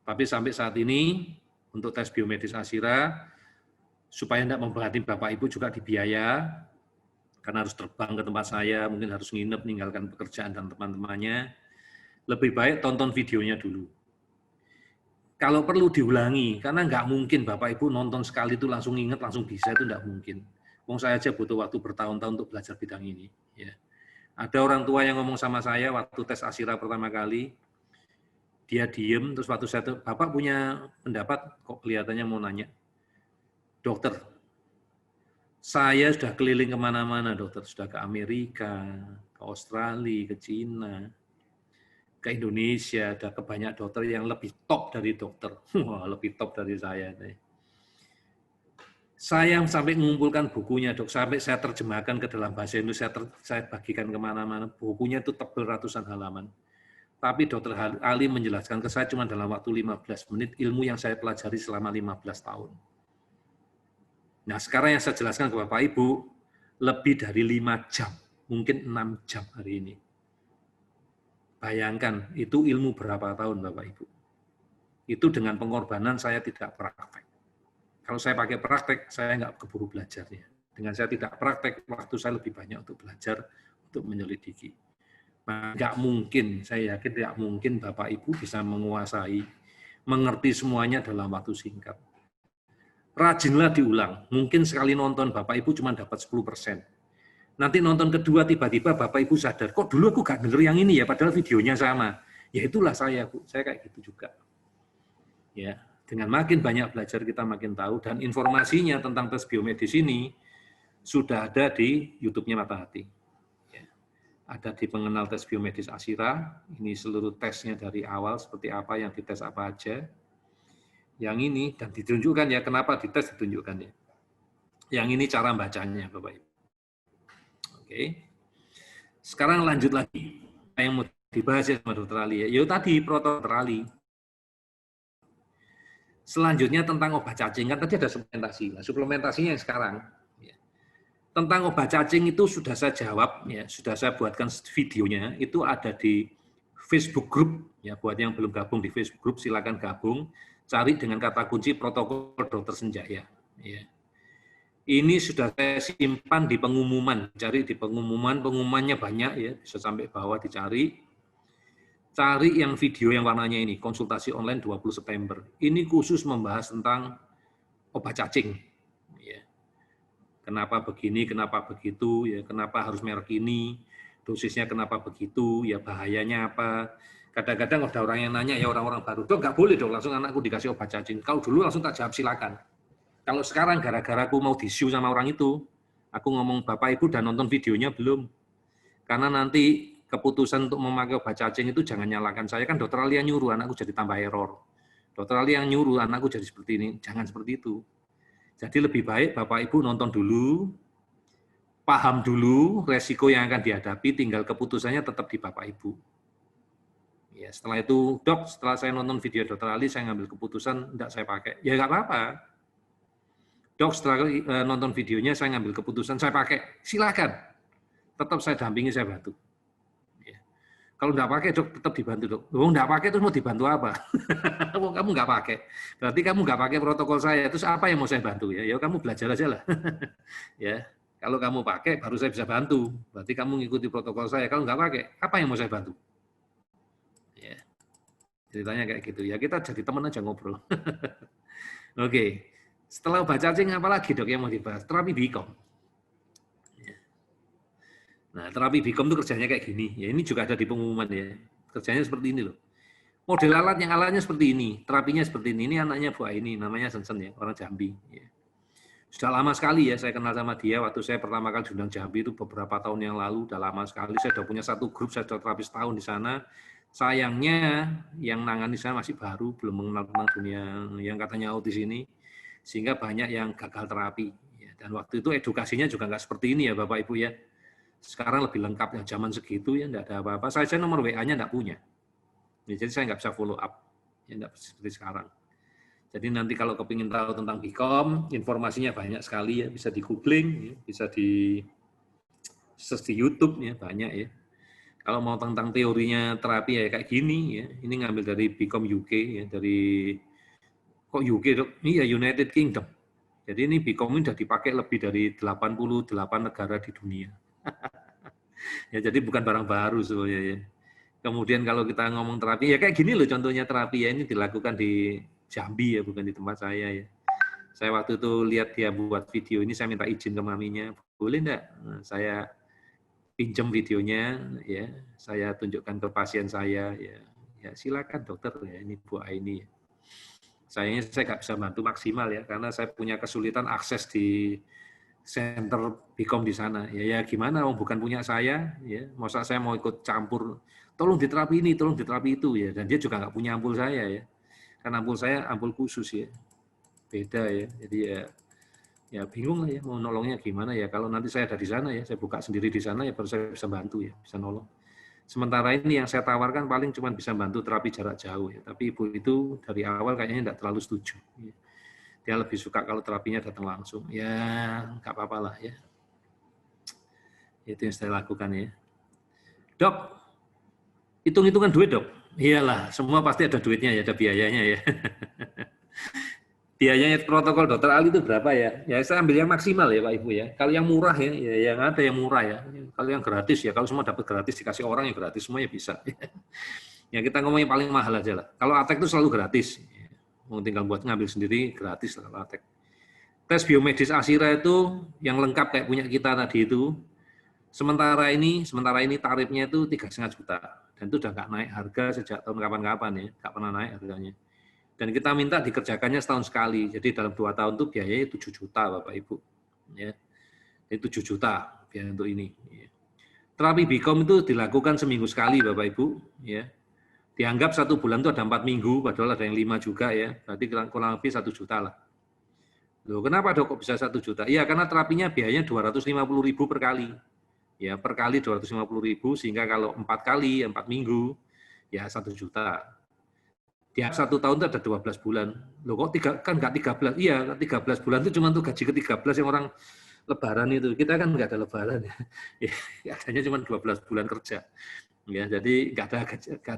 Tapi sampai saat ini, untuk tes biomedis Asira, supaya tidak memberati Bapak Ibu juga dibiaya, karena harus terbang ke tempat saya, mungkin harus nginep, meninggalkan pekerjaan dan teman-temannya, lebih baik tonton videonya dulu. Kalau perlu diulangi, karena nggak mungkin Bapak Ibu nonton sekali itu langsung ingat, langsung bisa, itu nggak mungkin. Wong saya aja butuh waktu bertahun-tahun untuk belajar bidang ini. Ya. Ada orang tua yang ngomong sama saya waktu tes Asira pertama kali, dia diem, terus waktu saya, Bapak punya pendapat, kok kelihatannya mau nanya. Dokter, saya sudah keliling kemana-mana, dokter. Sudah ke Amerika, ke Australia, ke Cina, ke Indonesia, ada ke banyak dokter yang lebih top dari dokter. Wah, lebih top dari saya. Saya sampai mengumpulkan bukunya, dok. Sampai saya terjemahkan ke dalam bahasa Indonesia, saya bagikan kemana-mana. Bukunya itu tebal ratusan halaman. Tapi Dokter Ali menjelaskan ke saya cuma dalam waktu 15 menit ilmu yang saya pelajari selama 15 tahun. Nah, sekarang yang saya jelaskan ke Bapak Ibu, lebih dari 5 jam, mungkin 6 jam hari ini. Bayangkan, itu ilmu berapa tahun Bapak Ibu? Itu dengan pengorbanan saya tidak praktek. Kalau saya pakai praktek, saya nggak keburu belajarnya. Dengan saya tidak praktek, waktu saya lebih banyak untuk belajar, untuk menyelidiki. Nggak mungkin, saya yakin tidak mungkin Bapak Ibu bisa menguasai, mengerti semuanya dalam waktu singkat. Rajinlah diulang. Mungkin sekali nonton Bapak Ibu cuma dapat 10%. Nanti nonton kedua tiba-tiba Bapak Ibu sadar, kok dulu aku nggak denger yang ini ya, padahal videonya sama. Ya itulah saya, Bu. Saya kayak gitu juga. Ya, dengan makin banyak belajar kita makin tahu, dan informasinya tentang tes biomedis ini sudah ada di YouTube-nya Mata Hati. Ada di pengenal tes biomedis Asira, ini seluruh tesnya dari awal, seperti apa, yang dites apa aja. Yang ini, dan ditunjukkan ya, kenapa dites ditunjukkan ya. Yang ini cara bacanya, Bapak Ibu. Oke. Sekarang lanjut lagi, yang mau dibahas ya sama Dokter Ali ya. Yaitu tadi, protokol Dokter Ali. Selanjutnya tentang obat cacing, kan tadi ada suplementasi. Nah, suplementasinya yang sekarang. Tentang obat cacing itu sudah saya jawab, ya, sudah saya buatkan videonya, itu ada di Facebook Group, ya, buat yang belum gabung di Facebook Group, silakan gabung, cari dengan kata kunci protokol Dokter Senjaya. Ya. Ini sudah saya simpan di pengumuman, cari di pengumuman, pengumumannya banyak ya, bisa sampai bawah dicari. Cari yang video yang warnanya ini, konsultasi online 20 September. Ini khusus membahas tentang obat cacing. Ya. Kenapa begini, kenapa begitu, ya kenapa harus merek ini, dosisnya kenapa begitu, ya bahayanya apa. Kadang-kadang ada orang yang nanya, ya orang-orang baru, dok nggak boleh dong langsung anakku dikasih obat cacing. Kalau dulu langsung tak jawab silakan. Kalau sekarang gara-gara aku mau disiu sama orang itu, aku ngomong Bapak Ibu udah nonton videonya belum? Karena nanti keputusan untuk memakai obat cacing itu jangan nyalakan saya, kan Dokter Ali yang nyuruh anakku jadi tambah error. Dokter Ali yang nyuruh anakku jadi seperti ini, jangan seperti itu. Jadi lebih baik Bapak Ibu nonton dulu, paham dulu resiko yang akan dihadapi, tinggal keputusannya tetap di Bapak Ibu. Ya, setelah itu, dok, setelah saya nonton video Dokter Ali, saya ngambil keputusan, enggak saya pakai. Ya nggak apa-apa. Dok, setelah nonton videonya, saya ngambil keputusan, saya pakai. Silakan. Tetap saya dampingi, saya bantu. Ya. Kalau enggak pakai, dok, tetap dibantu, dok. Kalau enggak pakai, terus mau dibantu apa? Kamu enggak pakai. Berarti kamu enggak pakai protokol saya, terus apa yang mau saya bantu? Ya, kamu belajar aja lah. Ya. Kalau kamu pakai, baru saya bisa bantu. Berarti kamu ngikuti protokol saya. Kalau enggak pakai, apa yang mau saya bantu? Ya. Ceritanya kayak gitu. Ya, kita jadi teman aja ngobrol. Oke. Setelah obat cacing, apa lagi dok yang mau dibahas? Terapi Bicom. Nah, terapi Bicom itu kerjanya kayak gini. Ya, ini juga ada di pengumuman ya. Kerjanya seperti ini loh. Model alatnya seperti ini. Terapinya seperti ini. Ini anaknya Bu Aini, namanya Sensen ya, orang Jambi. Ya. Sudah lama sekali ya saya kenal sama dia. Waktu saya pertama kali diundang Jambi itu beberapa tahun yang lalu. Udah lama sekali. Saya sudah punya satu grup, saya sudah terapi setahun di sana. Sayangnya yang nangani saya masih baru, belum mengenal tentang dunia yang katanya autis ini. Sehingga banyak yang gagal terapi. Dan waktu itu edukasinya juga nggak seperti ini ya Bapak Ibu ya. Sekarang lebih lengkap ya, zaman segitu ya nggak ada apa-apa. Saya nomor WA-nya nggak punya. Ya, jadi saya nggak bisa follow up. Ya nggak seperti sekarang. Jadi nanti kalau kepingin tahu tentang Bicom, informasinya banyak sekali ya. Bisa di googling, ya. Bisa di search di YouTube ya, banyak ya. Kalau mau tentang teorinya terapi ya kayak gini ya. Ini ngambil dari Bicom UK ya, dari kok UK dok? Iya United Kingdom. Jadi ini Bicom ini sudah dipakai lebih dari 88 negara di dunia. Ya jadi bukan barang baru sebenarnya ya. Kemudian kalau kita ngomong terapi ya kayak gini loh contohnya terapi ya, ini dilakukan di Jambi ya, bukan di tempat saya ya. Saya waktu itu lihat dia buat video ini, saya minta izin ke maminya, boleh enggak saya pinjam videonya ya, saya tunjukkan ke pasien saya ya. Ya silakan dokter ya, ini Bu Aini. Sayangnya saya nggak bisa bantu maksimal ya, karena saya punya kesulitan akses di center Bicom di sana. Ya gimana, bukan punya saya ya, masa saya mau ikut campur, tolong diterapi ini, tolong diterapi itu ya, dan dia juga nggak punya ampul saya ya. Karena ampul saya ampul khusus ya. Beda ya. Jadi ya bingung lah ya mau nolongnya gimana ya. Kalau nanti saya ada di sana ya, saya buka sendiri di sana ya baru saya bisa bantu ya, bisa nolong. Sementara ini yang saya tawarkan paling cuma bisa bantu terapi jarak jauh ya. Tapi ibu itu dari awal kayaknya tidak terlalu setuju. Ya. Dia lebih suka kalau terapinya datang langsung. Ya nggak apa-apa lah ya. Itu yang saya lakukan ya. Dok, hitung-hitungan duit dok. Iyalah, semua pasti ada duitnya ya, ada biayanya ya. Biayanya protokol dokter Ali itu berapa ya? Ya saya ambil yang maksimal ya Pak Ibu ya. Kalau yang murah ya, ya yang ada yang murah ya. Kalau yang gratis ya, kalau semua dapat gratis dikasih orang yang gratis semua ya bisa. Ya kita ngomong yang paling mahal aja lah. Kalau Atek itu selalu gratis. Mau tinggal buat ngambil sendiri gratis lah kalau Atek. Tes biomedis Asira itu yang lengkap kayak punya kita tadi itu. Sementara ini tarifnya itu 3,5 juta. Dan itu udah nggak naik harga sejak tahun kapan-kapan ya, nggak pernah naik harganya. Dan kita minta dikerjakannya setahun sekali. Jadi dalam 2 tahun itu biayanya 7 juta Bapak Ibu. Ya. Itu 7 juta biaya untuk ini. Ya. Terapi Bicom itu dilakukan seminggu sekali Bapak Ibu. Ya. Dianggap 1 bulan itu ada 4 minggu, padahal ada yang 5 juga ya. Berarti kurang lebih 1 juta lah. Loh, kenapa dok kok bisa 1 juta? Iya karena terapinya biayanya 250.000 per kali. Ya, per kali 250.000 sehingga kalau 4 kali, 4 minggu, ya 1 juta. Dia 1 tahun itu ada 12 bulan. Loh kok kan nggak 13? Iya, 13 bulan itu cuma untuk gaji ke-13 yang orang lebaran itu. Kita kan nggak ada lebaran ya. Ya adanya cuma 12 bulan kerja. Ya, jadi nggak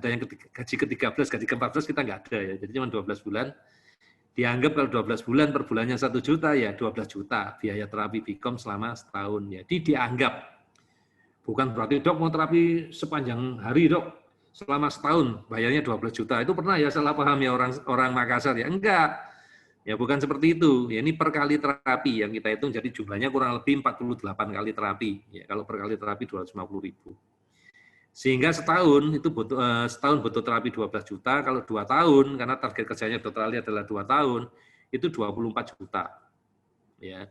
ada yang gaji ke-13, gaji ke-14 kita nggak ada ya. Jadi cuma 12 bulan. Dianggap kalau 12 bulan per bulannya 1 juta ya 12 juta biaya terapi Bicom selama setahun. Jadi dianggap. Bukan berarti dok mau terapi sepanjang hari dok. Selama setahun bayarnya 12 juta. Itu pernah ya salah paham ya orang Makassar ya? Enggak. Ya bukan seperti itu. Ya ini per kali terapi yang kita hitung jadi jumlahnya kurang lebih 48 kali terapi. Ya kalau per kali terapi 250.000. Sehingga setahun itu butuh terapi 12 juta, kalau 2 tahun karena target kerjanya dokter Ali adalah 2 tahun, itu 24 juta. Ya.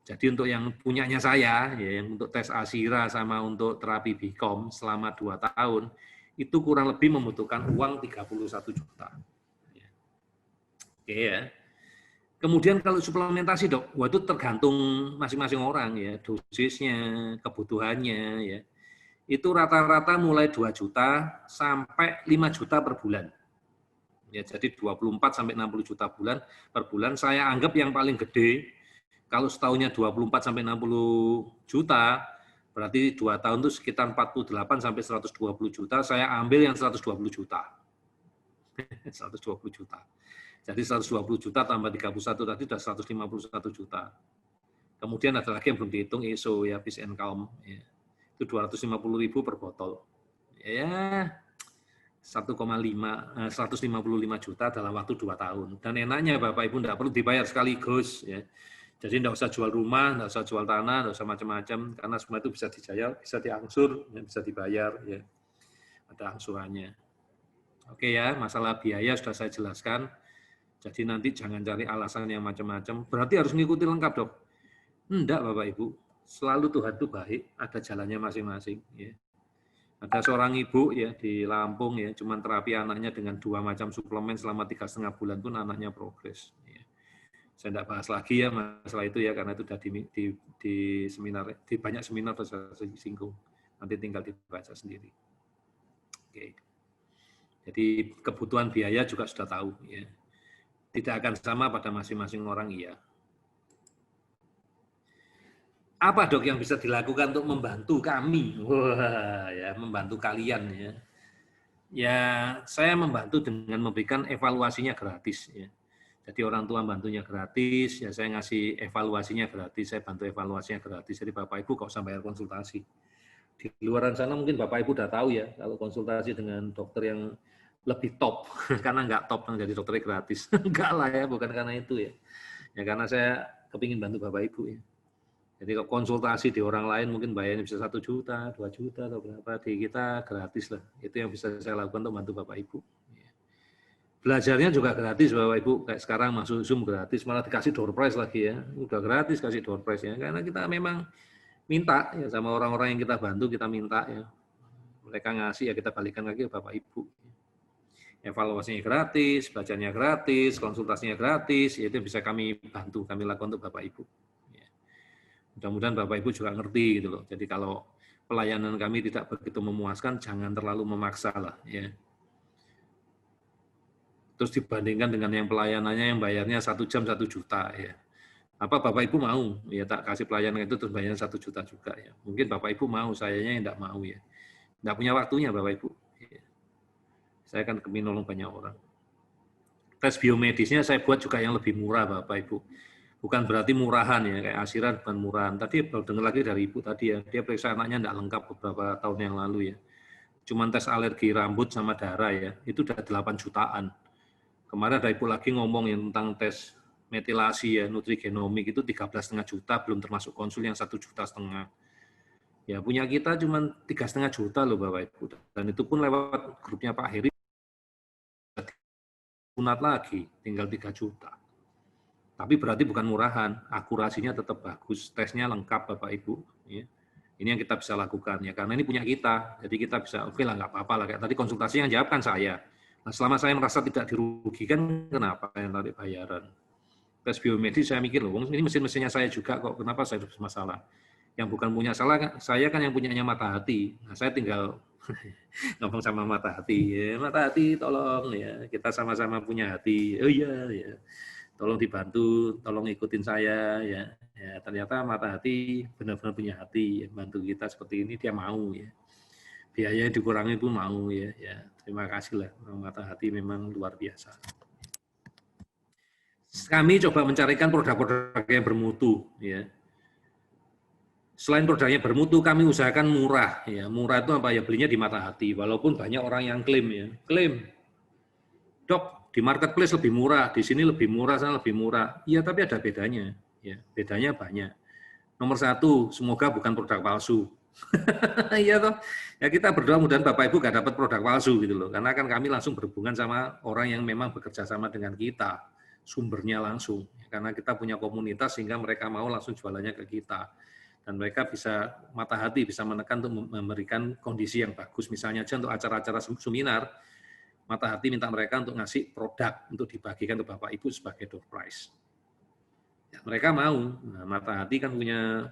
Jadi untuk yang punyanya saya ya yang untuk tes Asira sama untuk terapi Bicom selama 2 tahun itu kurang lebih membutuhkan uang 31 juta. Oke ya. Kemudian kalau suplementasi dok, itu tergantung masing-masing orang ya, dosisnya, kebutuhannya ya. Itu rata-rata mulai 2 juta sampai 5 juta per bulan. Ya, jadi 24 sampai 60 juta per bulan. Saya anggap yang paling gede kalau setahunnya 24 sampai 60 juta, berarti 2 tahun itu sekitar 48 sampai 120 juta, saya ambil yang 120 juta. 120 juta. Jadi 120 juta tambah 31 tadi sudah 151 juta. Kemudian ada lagi yang belum dihitung ESO ya, Peace and Calm ya. Itu 250.000 per botol. Ya 155 juta dalam waktu 2 tahun. Dan enaknya Bapak Ibu tidak perlu dibayar sekaligus ya. Jadi tidak usah jual rumah, tidak usah jual tanah, tidak usah macam-macam, karena semua itu bisa dijayal, bisa diangsur, bisa dibayar, ya. Ada angsurannya. Oke ya, masalah biaya sudah saya jelaskan. Jadi nanti jangan cari alasan yang macam-macam. Berarti harus mengikuti lengkap dok. Enggak Bapak Ibu, selalu Tuhan itu baik, ada jalannya masing-masing. Ya. Ada seorang ibu ya di Lampung ya, cuman terapi anaknya dengan 2 macam suplemen selama 3,5 bulan pun anaknya progres. Ya. Saya tidak bahas lagi ya masalah itu ya, karena itu sudah di seminar, di banyak seminar saya singgung. Nanti tinggal dibaca sendiri. Oke. Jadi kebutuhan biaya juga sudah tahu ya. Tidak akan sama pada masing-masing orang iya. Apa dok yang bisa dilakukan untuk membantu kami? Wah, ya membantu kalian ya. Ya, saya membantu dengan memberikan evaluasinya gratis ya. Jadi orang tua bantunya gratis, ya saya ngasih evaluasinya gratis, saya bantu evaluasinya gratis. Jadi Bapak Ibu kok usah bayar konsultasi. Di luaran sana mungkin Bapak Ibu udah tahu ya, kalau konsultasi dengan dokter yang lebih top, karena nggak top jadi dokternya gratis. Enggak lah ya, bukan karena itu ya. Ya karena saya kepingin bantu Bapak Ibu ya. Jadi kalau konsultasi di orang lain mungkin bayarnya bisa 1 juta, 2 juta atau berapa, di kita gratis lah. Itu yang bisa saya lakukan untuk bantu Bapak Ibu. Belajarnya juga gratis Bapak Ibu, kayak sekarang masuk Zoom gratis, malah dikasih door prize lagi ya. Udah gratis kasih door prize ya, karena kita memang minta ya sama orang-orang yang kita bantu, kita minta ya. Mereka ngasih ya kita balikan lagi ke Bapak Ibu. Evaluasinya gratis, belajarnya gratis, konsultasinya gratis, ya itu bisa kami bantu, kami lakukan untuk Bapak Ibu. Mudah-mudahan Bapak Ibu juga ngerti gitu loh. Jadi kalau pelayanan kami tidak begitu memuaskan, jangan terlalu memaksa lah ya. Terus dibandingkan dengan yang pelayanannya yang bayarnya 1 jam 1 juta ya. Apa Bapak Ibu mau ya tak kasih pelayanan itu terus bayarnya 1 juta juga ya. Mungkin Bapak Ibu mau, sayanya yang enggak mau ya. Enggak punya waktunya Bapak Ibu. Ya. Saya kan kepingin nolong banyak orang. Tes biomedisnya saya buat juga yang lebih murah Bapak Ibu. Bukan berarti murahan ya, kayak asiran bukan murahan. Tadi baru dengar lagi dari Ibu tadi ya, dia periksa anaknya enggak lengkap beberapa tahun yang lalu ya. Cuman tes alergi rambut sama darah ya, itu udah 8 jutaan. Kemarin ada Ibu lagi ngomong yang tentang tes metilasi ya, nutrigenomik itu 13,5 juta, belum termasuk konsul yang 1,5 juta. Ya punya kita cuma 3,5 juta loh Bapak Ibu. Dan itu pun lewat grupnya Pak Heri, punat lagi, tinggal 3 juta. Tapi berarti bukan murahan, akurasinya tetap bagus, tesnya lengkap Bapak Ibu. Ya. Ini yang kita bisa lakukan ya, karena ini punya kita, jadi kita bisa oke lah nggak apa-apa lah. Kayak tadi konsultasi yang jawab kan saya. Nah, selama saya merasa tidak dirugikan, kenapa yang tarik bayaran? Tes biomedis saya mikir loh, ini mesin-mesinnya saya juga kok, kenapa saya harus masalah? Yang bukan punya salah, saya kan yang punyanya Mata Hati. Nah, saya tinggal ngomong sama Mata Hati, ya, Mata Hati tolong ya, kita sama-sama punya hati. Oh iya ya. Tolong dibantu, tolong ikutin saya ya. Ya ternyata Mata Hati benar-benar punya hati, ya, bantu kita seperti ini dia mau ya. Biaya dikurangi pun mau ya. Ya terima kasih lah, Mata Hati memang luar biasa. Kami coba mencarikan produk-produk yang bermutu ya. Selain produknya bermutu, kami usahakan murah ya. Murah itu apa ya, belinya di Mata Hati. Walaupun banyak orang yang klaim ya, klaim dok di marketplace lebih murah, di sini lebih murah, sana lebih murah. Iya, tapi ada bedanya. Ya, bedanya banyak. Nomor 1, semoga bukan produk palsu. Iya toh. Ya kita berdoa mudah-mudahan Bapak Ibu gak dapat produk palsu gitu loh. Karena kan kami langsung berhubungan sama orang yang memang bekerja sama dengan kita, sumbernya langsung. Karena kita punya komunitas sehingga mereka mau langsung jualannya ke kita. Dan mereka bisa Mata Hati bisa menekan untuk memberikan kondisi yang bagus. Misalnya aja untuk acara-acara seminar, Mata Hati minta mereka untuk ngasih produk untuk dibagikan ke Bapak Ibu sebagai door prize. Ya, mereka mau. Nah, Mata Hati kan punya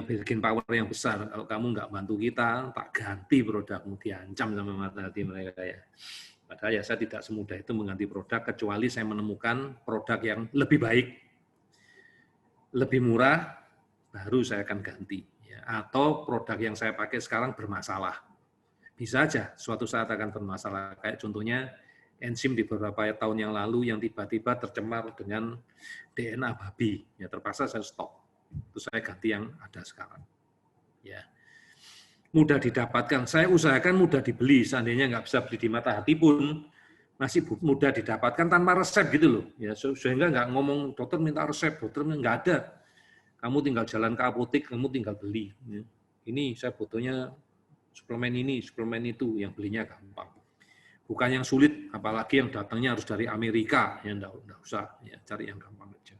bargaining power yang besar. Kalau kamu nggak bantu kita, tak ganti produkmu, diancam sama Mata Hati mereka ya. Padahal ya saya tidak semudah itu mengganti produk kecuali saya menemukan produk yang lebih baik, lebih murah, baru saya akan ganti. Ya. Atau produk yang saya pakai sekarang bermasalah. Bisa aja suatu saat akan bermasalah. Kayak contohnya enzim di beberapa tahun yang lalu yang tiba-tiba tercemar dengan DNA babi. Ya terpaksa saya stop. Terus saya ganti yang ada sekarang. Ya. Mudah didapatkan. Saya usahakan mudah dibeli. Seandainya nggak bisa beli di Mata Hati pun masih mudah didapatkan tanpa resep gitu loh. Ya, sehingga nggak ngomong dokter minta resep, dokter nggak ada. Kamu tinggal jalan ke apotek, kamu tinggal beli. Ya. Ini saya butuhnya suplemen ini, suplemen itu, yang belinya gampang. Bukan yang sulit, apalagi yang datangnya harus dari Amerika, ya enggak usah, ya cari yang gampang aja.